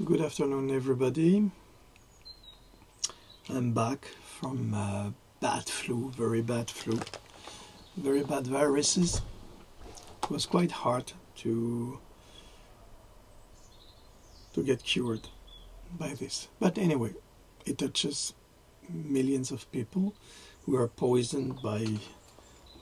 Good afternoon, everybody. I'm back from bad flu, very bad viruses. It was quite hard to get cured by this. But anyway, it touches millions of people who are poisoned by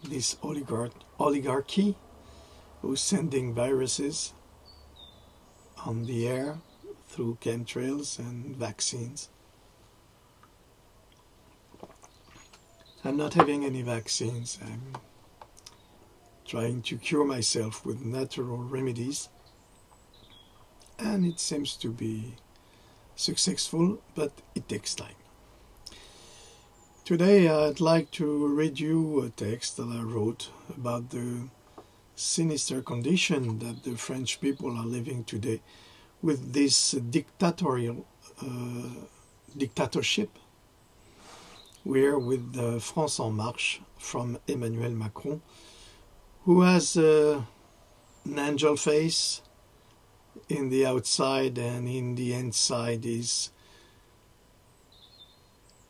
this oligarchy who's sending viruses on the air through chemtrails and vaccines. I'm not having any vaccines. I'm trying to cure myself with natural remedies, and it seems to be successful, but it takes time. Today I'd like to read you a text that I wrote about the sinister condition that the French people are living today with this dictatorship. We're with France en Marche from Emmanuel Macron, who has an angel face in the outside, and in the inside is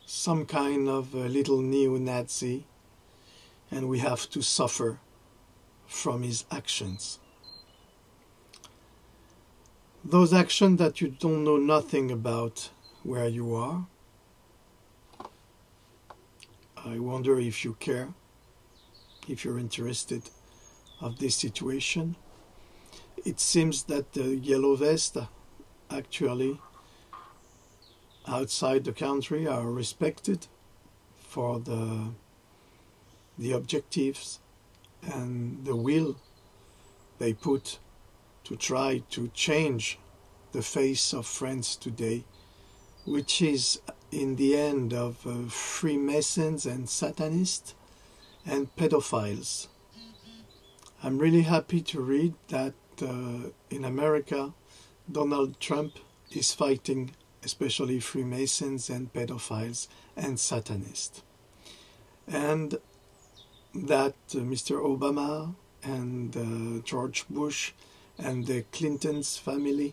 some kind of a little neo-Nazi, and we have to suffer from his actions. Those actions that you don't know nothing about where you are. I wonder if you care, if you're interested of this situation. It seems that the yellow vest actually outside the country are respected for the objectives and the will they put to try to change the face of France today, which is in the end of Freemasons and Satanists and pedophiles. I'm really happy to read that in America, Donald Trump is fighting especially Freemasons and pedophiles and Satanists. And that Mr. Obama and George Bush and the Clintons family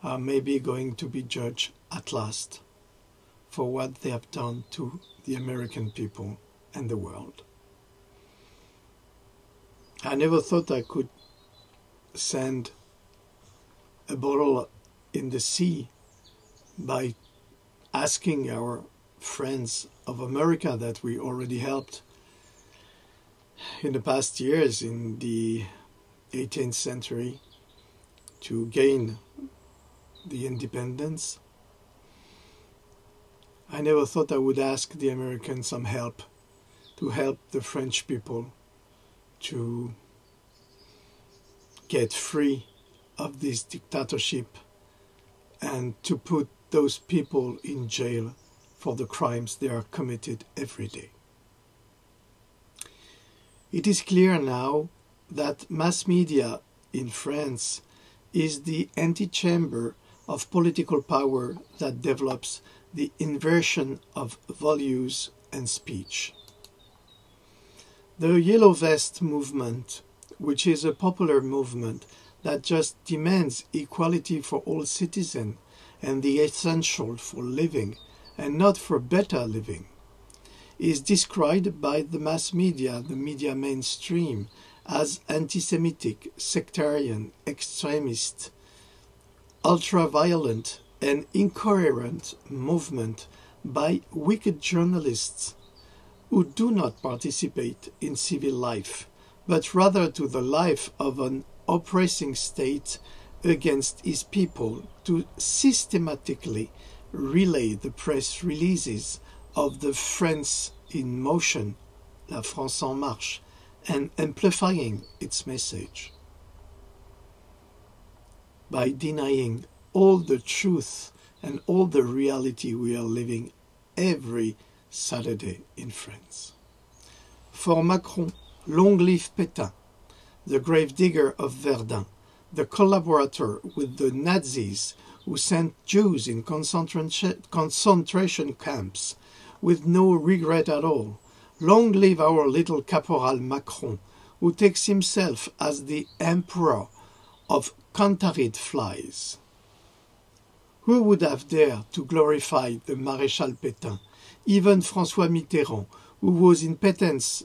are maybe going to be judged at last for what they have done to the American people and the world. I never thought I could send a bottle in the sea by asking our friends of America that we already helped in the past years, in the 18th century, to gain the independence. I never thought I would ask the Americans some help to help the French people to get free of this dictatorship and to put those people in jail for the crimes they are committed every day. It is clear now that mass media in France is the antechamber of political power that develops the inversion of values and speech. The Yellow Vest movement, which is a popular movement that just demands equality for all citizens and the essential for living and not for better living, is described by the mass media, the media mainstream, as anti-Semitic, sectarian, extremist, ultra-violent and incoherent movement by wicked journalists who do not participate in civil life, but rather to the life of an oppressing state against his people, to systematically relay the press releases of the France in motion, La France en Marche, and amplifying its message. By denying all the truth and all the reality we are living every Saturday in France. For Macron, long live Pétain, the gravedigger of Verdun, the collaborator with the Nazis who sent Jews in concentration camps with no regret at all. Long live our little Caporal Macron, who takes himself as the emperor of Cantarid flies. Who would have dared to glorify the Maréchal Pétain? Even François Mitterrand, who was in Pétain's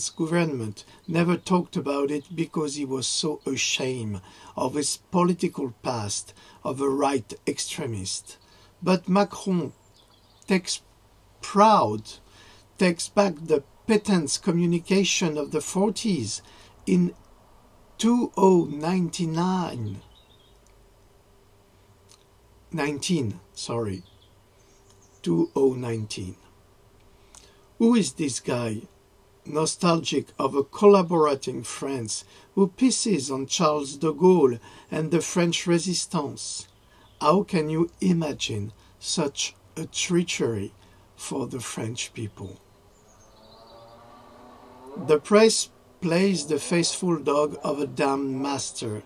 government, never talked about it because he was so ashamed of his political past of a right extremist. But Macron takes back the Pétain's communication of the 40s in 2019. 2019. Who is this guy, nostalgic of a collaborating France, who pisses on Charles de Gaulle and the French resistance? How can you imagine such a treachery for the French people? The press plays the faithful dog of a damned master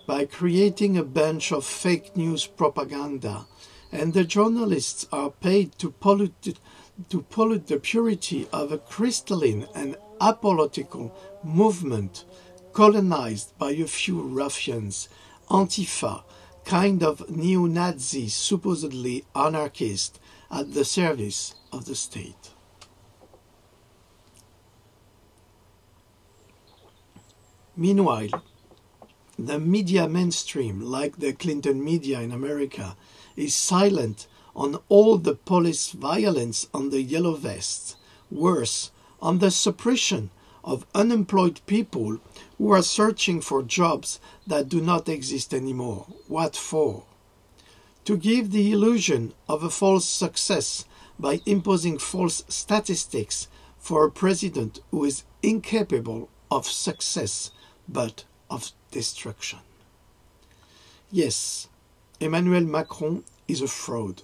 by creating a bunch of fake news propaganda, and the journalists are paid to pollute the purity of a crystalline and apolitical movement colonized by a few ruffians, Antifa, kind of neo-Nazi, supposedly anarchist, at the service of the state. Meanwhile, the media mainstream, like the Clinton media in America, is silent on all the police violence on the yellow vests, worse, on the suppression of unemployed people who are searching for jobs that do not exist anymore. What for? To give the illusion of a false success by imposing false statistics for a president who is incapable of success but of destruction. Yes, Emmanuel Macron is a fraud.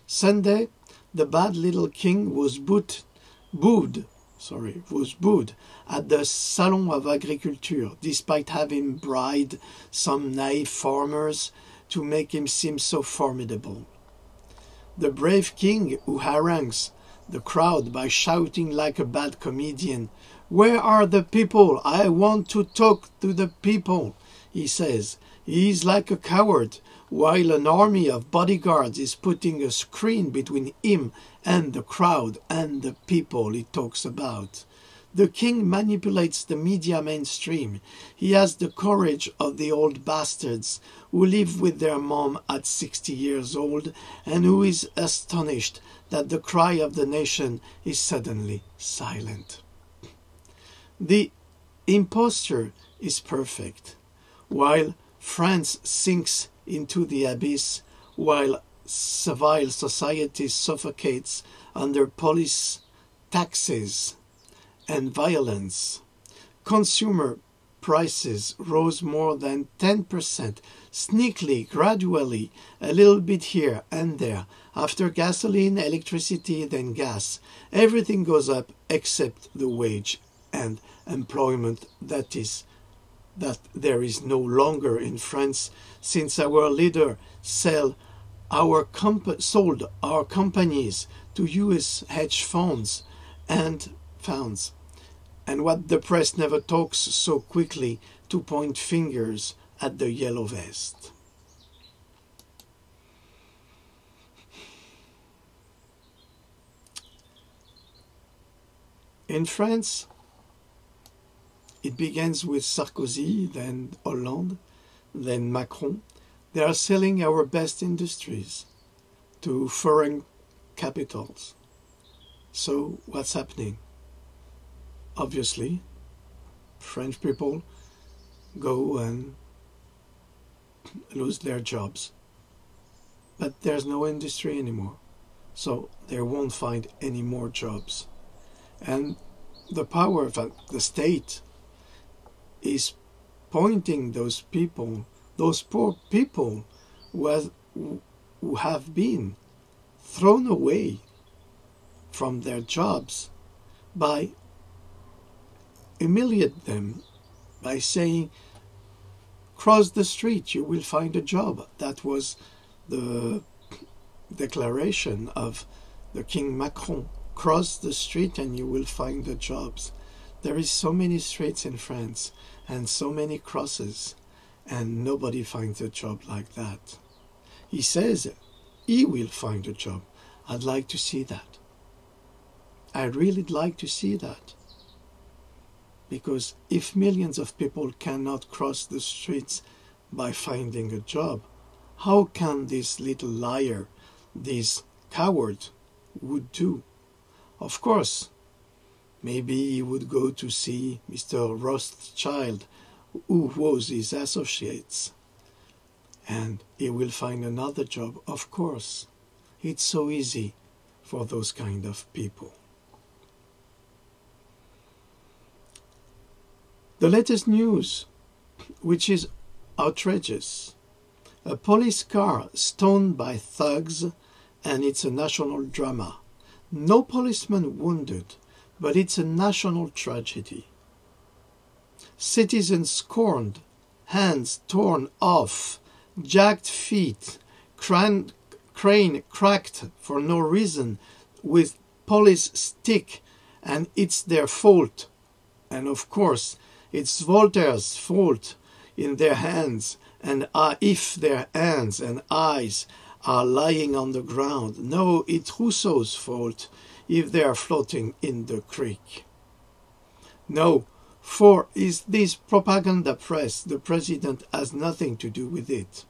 Sunday, the bad little king was booed at the Salon of Agriculture, despite having bribed some naive farmers to make him seem so formidable. The brave king who harangues the crowd by shouting like a bad comedian, "Where are the people? I want to talk to the people," he says. He is like a coward, while an army of bodyguards is putting a screen between him and the crowd and the people he talks about. The king manipulates the media mainstream. He has the courage of the old bastards who live with their mom at 60 years old and who is astonished that the cry of the nation is suddenly silent. The imposture is perfect. While France sinks into the abyss, while civil society suffocates under police, taxes, and violence, consumer prices rose more than 10%, sneakily, gradually, a little bit here and there. After gasoline, electricity, then gas, everything goes up except the wage and employment that there is no longer in France, since our leader sold our companies to US hedge funds and what the press never talks so quickly to point fingers at the yellow vest. In France, it begins with Sarkozy, then Hollande, then Macron. They are selling our best industries to foreign capitals. So what's happening? Obviously, French people go and lose their jobs. But there's no industry anymore. So they won't find any more jobs. And the power of the state is pointing those people, those poor people who have been thrown away from their jobs, by humiliate them by saying, cross the street, you will find a job. That was the declaration of the King Macron. Cross the street and you will find the jobs. There is so many streets in France and so many crosses, and nobody finds a job like that. He says he will find a job. I'd like to see that. I'd really like to see that. Because if millions of people cannot cross the streets by finding a job, how can this little liar, this coward, would do? Of course, maybe he would go to see Mr. Rothschild, who was his associates, and he will find another job, of course. It's so easy for those kind of people. The latest news, which is outrageous. A police car stoned by thugs, and it's a national drama. No policeman wounded, but it's a national tragedy. Citizens scorned, hands torn off, jagged feet, crane cracked for no reason with police stick, and it's their fault. And of course, it's Voltaire's fault in their hands, and if their hands and eyes are lying on the ground. No, it's Rousseau's fault if they are floating in the creek. No, for is this propaganda press, the president has nothing to do with it.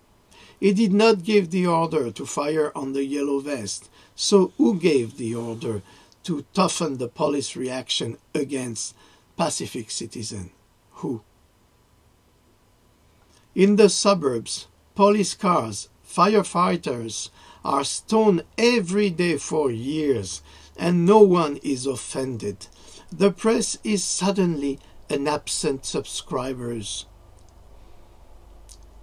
He did not give the order to fire on the yellow vest, so who gave the order to toughen the police reaction against pacific citizens? Who? In the suburbs, police cars, firefighters are stoned every day for years, and no one is offended. The press is suddenly an absent subscribers.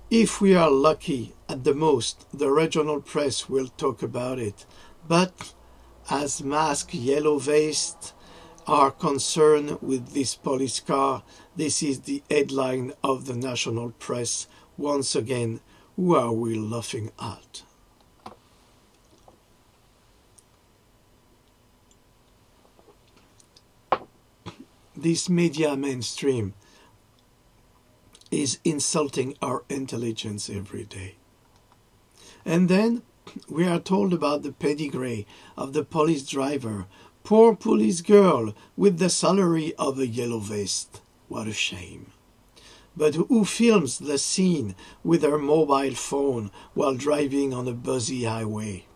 If we are lucky, at the most, the regional press will talk about it. But as masked yellow vests are concerned with this police car, this is the headline of the national press. Once again, who are we laughing at? This media mainstream is insulting our intelligence every day. And then we are told about the pedigree of the police driver, poor police girl with the salary of a yellow vest. What a shame. But who films the scene with her mobile phone while driving on a busy highway?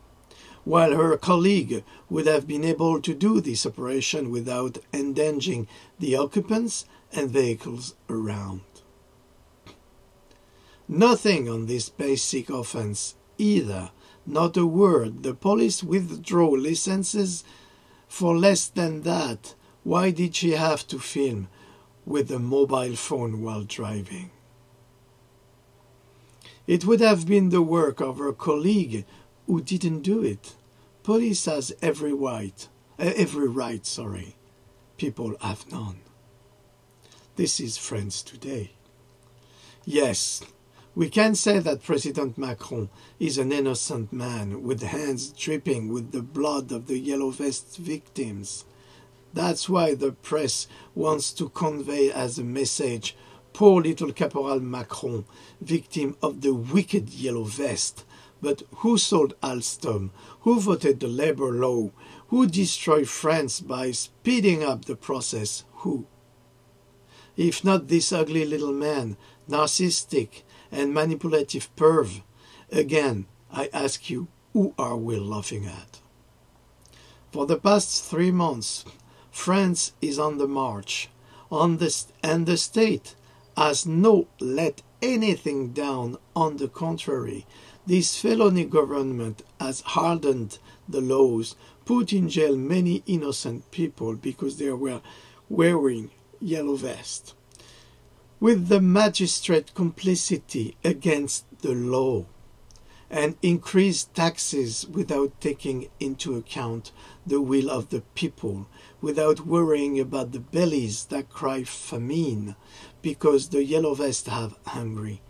While her colleague would have been able to do this operation without endangering the occupants and vehicles around. Nothing on this basic offense either, not a word. The police withdraw licenses for less than that. Why did she have to film with a mobile phone while driving? It would have been the work of her colleague who didn't do it. Police has every right. People have none. This is France today. Yes, we can say that President Macron is an innocent man with hands dripping with the blood of the yellow vest victims. That's why the press wants to convey as a message, poor little Caporal Macron, victim of the wicked yellow vest. But who sold Alstom? Who voted the labor law? Who destroyed France by speeding up the process? Who? If not this ugly little man, narcissistic and manipulative perv, again, I ask you, who are we laughing at? For the past 3 months, France is on the march, and the state has not let anything down. On the contrary, this felony government has hardened the laws, put in jail many innocent people because they were wearing yellow vests, with the magistrate complicity against the law, and increased taxes without taking into account the will of the people, without worrying about the bellies that cry famine, because the yellow vests have hungry.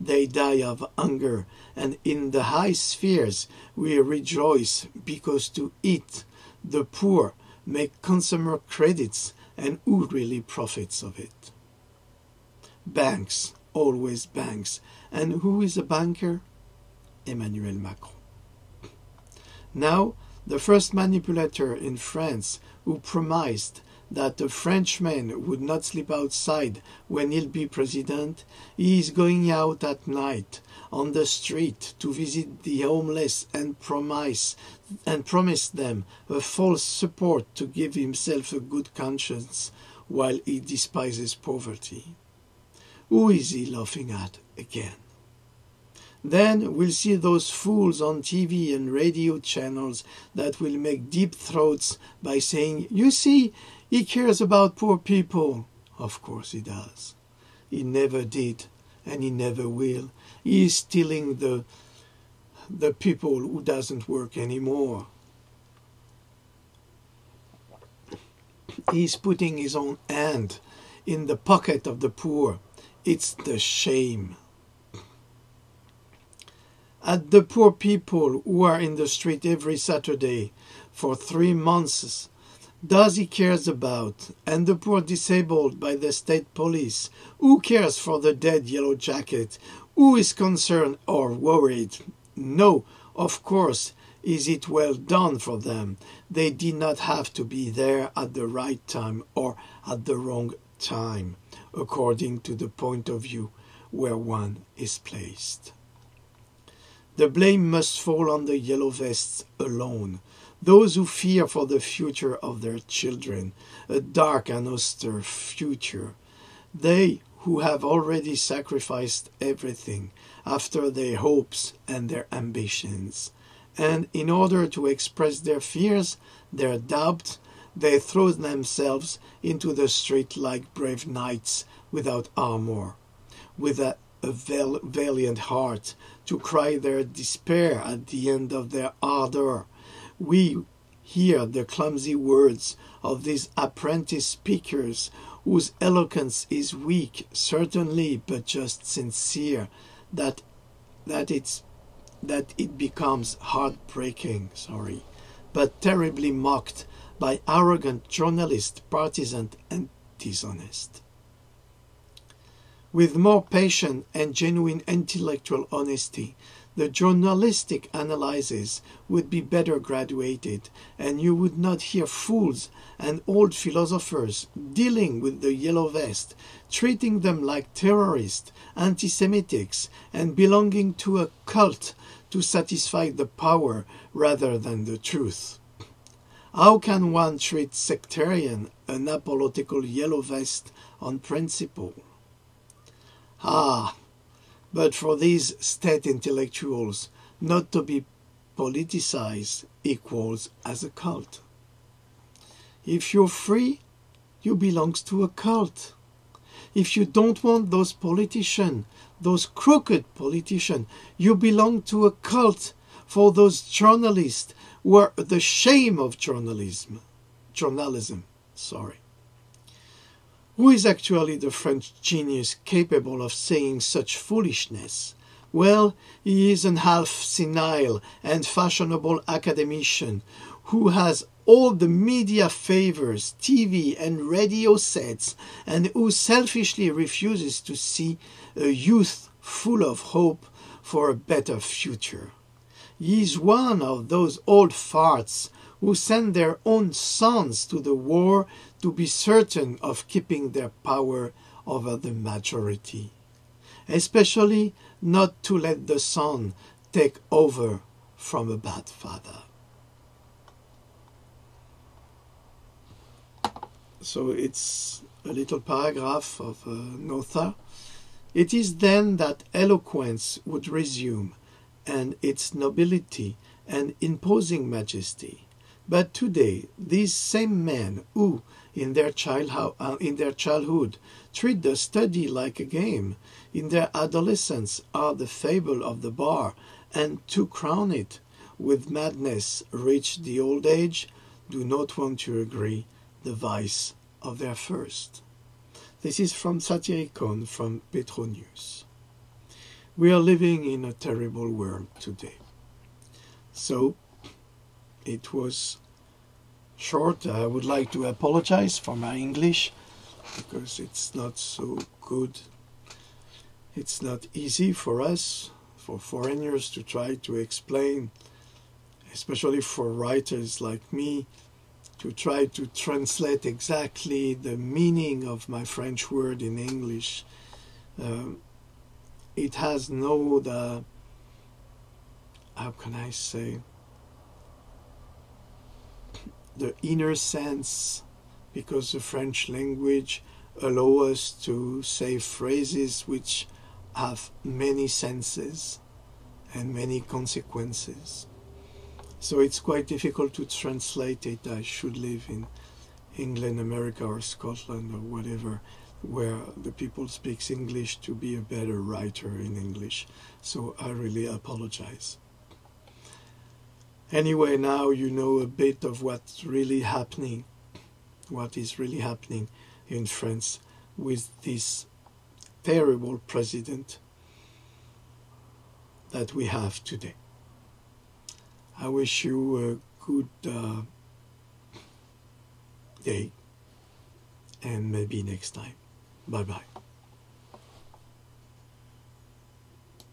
They die of hunger, and in the high spheres we rejoice because to eat the poor make consumer credits, and who really profits of it? Banks, always banks. And who is a banker? Emmanuel Macron. Now, the first manipulator in France who promised that the Frenchman would not sleep outside when he'll be president, he is going out at night on the street to visit the homeless and promise them a false support to give himself a good conscience while he despises poverty. Who is he laughing at again? Then we'll see those fools on TV and radio channels that will make deep throats by saying, "You see, he cares about poor people." Of course he does. He never did, and he never will. He is stealing the people who doesn't work anymore. He's putting his own hand in the pocket of the poor. It's the shame. At the poor people who are in the street every Saturday for 3 months, does he cares about, and the poor disabled by the state police, who cares for the dead yellow jacket, who is concerned or worried? No, of course, is it well done for them. They did not have to be there at the right time or at the wrong time, according to the point of view where one is placed. The blame must fall on the yellow vests alone, those who fear for the future of their children, a dark and austere future. They who have already sacrificed everything after their hopes and their ambitions. And in order to express their fears, their doubts, they throw themselves into the street like brave knights without armor, with a valiant heart, to cry their despair at the end of their ardor. We hear the clumsy words of these apprentice speakers, whose eloquence is weak, certainly, but just sincere, that it becomes heartbreaking, but terribly mocked by arrogant journalists, partisan and dishonest. With more patient and genuine intellectual honesty, the journalistic analysis would be better graduated, and you would not hear fools and old philosophers dealing with the yellow vest, treating them like terrorists, anti-Semitics, and belonging to a cult to satisfy the power rather than the truth. How can one treat sectarian an apolitical yellow vest on principle? But for these state intellectuals, not to be politicized equals as a cult. If you're free, you belong to a cult. If you don't want those politicians, those crooked politicians, you belong to a cult for those journalists who are the shame of journalism. Who is actually the French genius capable of saying such foolishness? Well, he is an half-senile and fashionable academician who has all the media favors, TV and radio sets, and who selfishly refuses to see a youth full of hope for a better future. He is one of those old farts who send their own sons to the war to be certain of keeping their power over the majority, especially not to let the son take over from a bad father. So it's a little paragraph of an author. It is then that eloquence would resume, and its nobility and imposing majesty. But today, these same men who, in their childhood, treat the study like a game, in their adolescence are the fable of the bar, and to crown it, with madness reach the old age, do not want to agree the vice of their first. This is from Satyricon, from Petronius. We are living in a terrible world today. So, it was short. I would like to apologize for my English, because it's not so good. It's not easy for us, for foreigners to try to explain, especially for writers like me, to try to translate exactly the meaning of my French word in English. It has no, how can I say, the inner sense, because the French language allows us to say phrases which have many senses and many consequences. So it's quite difficult to translate it. I should live in England, America, or Scotland, or whatever, where the people speak English, to be a better writer in English. So I really apologize. Anyway, now you know a bit of what's really happening, what is really happening in France with this terrible president that we have today. I wish you a good day, and maybe next time. Bye-bye.